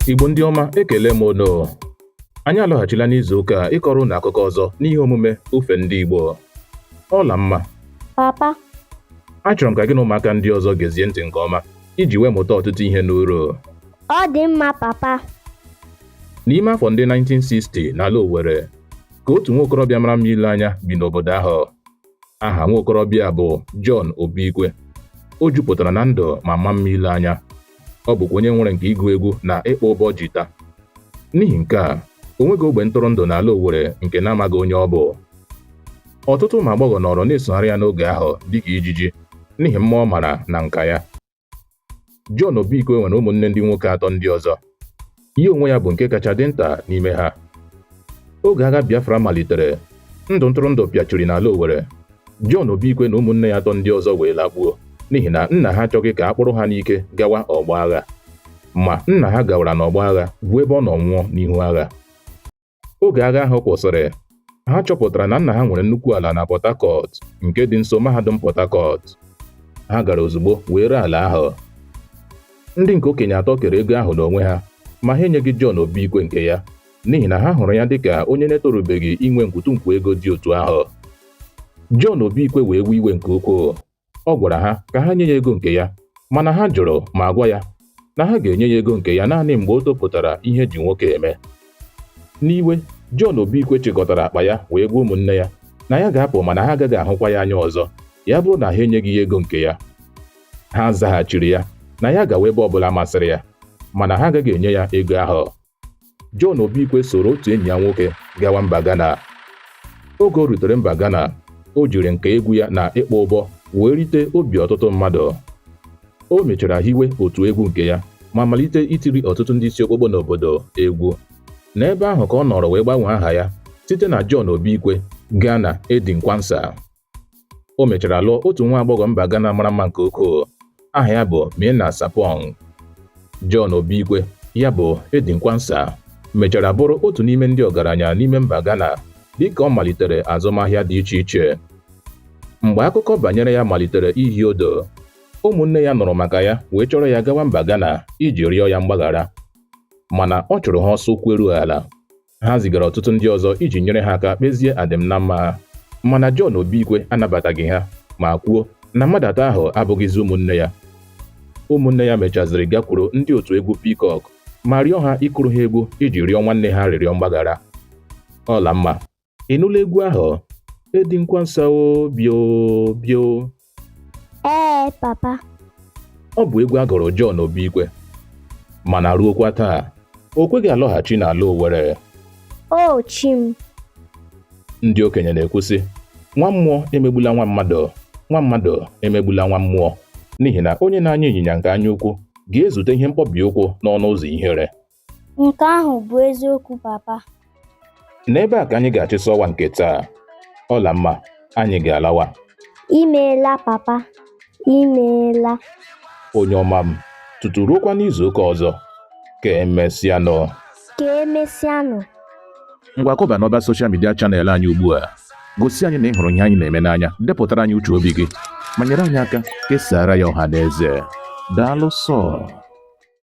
Igbo ndị ọma, ekele m unu. Anyị alọghachila n'izu ụka ịkọrọ unu akụkọ ọzọ n'ihe omume ofe ndị Igbo. Ọla mma. Papa. Achọrọ m ka gị na ụmụaka ndị ọzọ gezie ntị nke ọma iji wee mụta ọtụtụ ihe n'uru. Ọ dị mma, Papa. N'ime afọ ndị 1960 n'ala Owerri ka otu nwa okorobịa mara mma ile anya bi n'obodo ahụ. Aha nwa okorobịa bụ John Obikwe. O jupụtara na ndụ ma maa mma ile anya. Ọ bụkwa onye nwere nke ịgụ egwu na ịkpọ ụbọ jita. N'ihi nke a, o nweghị ogbe ntụrụndụ n'ala Owerri nke na-amaghị onye ọ bụ. Ọtụtụ ụmụ agbọghọ nọrọ na-esogharị ya n'oge ahụ dịka ijiji n'ihi mma ọ mara na nka ya. John Obikwe nwere ụmụnne ndị nwoke atọ ndị ọzọ. Ya onwe ya bụ nke kacha dị nta n'ime ha. Oge agha Biafra malitere, ndụ ntụrụndụ pịachiri n'ala Owerri. John Obikwe na ụmụnne ya atọ ndị ọzọ wee lakpuo n'ihi na nna ha achọghị ka a kpụrụ ha n'ike gawa ọgbọ agha. Ma nna ha gawara n'ọgbọ agha bụ ebe ọ nọ nwụọ n'ihu agha. Oge agha ahụ kwụsịrị, ha chọpụtara na nna ha nwere nnukwu ala na Port Harcourt nke dị nso mahadum Port Harcourt. Ha gara ozugbo wee ree ala ahụ. Ndị nke okenye atọ kere ego ahụ n'onwe ha, ma ha enyeghị John Obikwe nke ya n'ihi na ha hụrụ ya dịka onye na-etorubeghị inwe nkwutunkwu ego dị otu ahụ. John Obikwe wee wee iwe nke ukwuu. Ọ gwara ha ka ha nye ya ego nke ya, mana ha jụrụ ma gwa ya na ha ga-enye ya ego nke ya naanị mgbe o topụtara ihe ji nwoke eme. N'iwe, John Obikwe chịkọtara akpa ya wee gwa ụmụnne ya na ya ga-apụ mana ha agaghị ahụkwa ya anya ọzọ ya bụrụ na ha enyeghị ya ego nke ya. Ha zaghachiri ya na ya gawa ebe ọbụla masịrị ya, mana ha agaghị enye ya ego ahụ. John Obikwe soro otu enyi ya nwoke gawa mba Ghana. Oge o rutere mba Ghana, o jiri nka egwu ya na ịkpọ ụbọ wee rite obi ọtụtụ mmadụ. O mechara hiwe otu egwu nke ya ma malite itiri ọtụtụ ndị isi okpokpo n'obodo egwu. N'ebe ahụ ka ọ nọrọ wee gbanwee aha ya site na John Obikwe gaa na Quansa. O mechara lụọ otu nwa agbọghọ mba Ghana mara mma nke ukwuu. Aha ya bụ Mina Sapong. John Obikwe, ya bụ Quansa, mechara bụrụ otu n'ime ndị ọgaranya n'ime mba Ghana dịka ọ malitere azụmahịa dị iche iche. Mgbe akụkọ banyere ya malitere ihi odo, ụmụnne ya nụrụ maka ya wee chọrọ ya gawa mba Ghana iji rịọ ya mgbaghara. Mana ọ chụrụ ha ọsọ kweru ala. Ha zigara ọtụtụ ndị ọzọ iji nyere ha aka kpezie adịm na mma. Mana John Obikwe anabataghị ha ma kwuo na mmadụ atọ ahụ abụghịzi ụmụnne ya. Ụmụnne ya mechaziri gakwuru ndị otu egwu Peacock ma rịọ ha ịkụrụ ha egwu iji rịọ nwanne ha rịrịọ mgbaghara. Ọla mma, ị nụla egwu ahụ? Quansa o bio bio. Ee, Papa. Ọ bụ egwu a gụrụ John Obikwe. Mana ruokwa taa, o kweghị alọghachi n'ala Owerri. O chim. Ndị okenye na-ekwusị, nwa mmụọ emegbula nwa mmadụ, nwa mmadụ emegbula nwa mmụọ, n'ihi na onye na-anya ịnyịnya nke anya ukwu ga-ezute ihe mkpọbi ụkwụ n'ọnụ ụzọ ihere. Nke ahụ bụ eziokwu, Papa. N'ebe a ka anyị ga-achịsa ọwa nke taa. Ọla mma, anyị ga-alawa. Imeela, Papa. Imeela. Onye ọma m, tutu ruokwa n'izu ụka ọzọ. Ka emesịanụ. Ka emesịanụ. Ngwa kọba n'ọba soshal midia chanel anyị ugbu a. Gosi anyị na ị hụrụ ihe anyị na-eme n'anya, depụtara anyị uche obi gị, ma nyere anyị aka kesara ya ọha na eze. Daalụ sọ.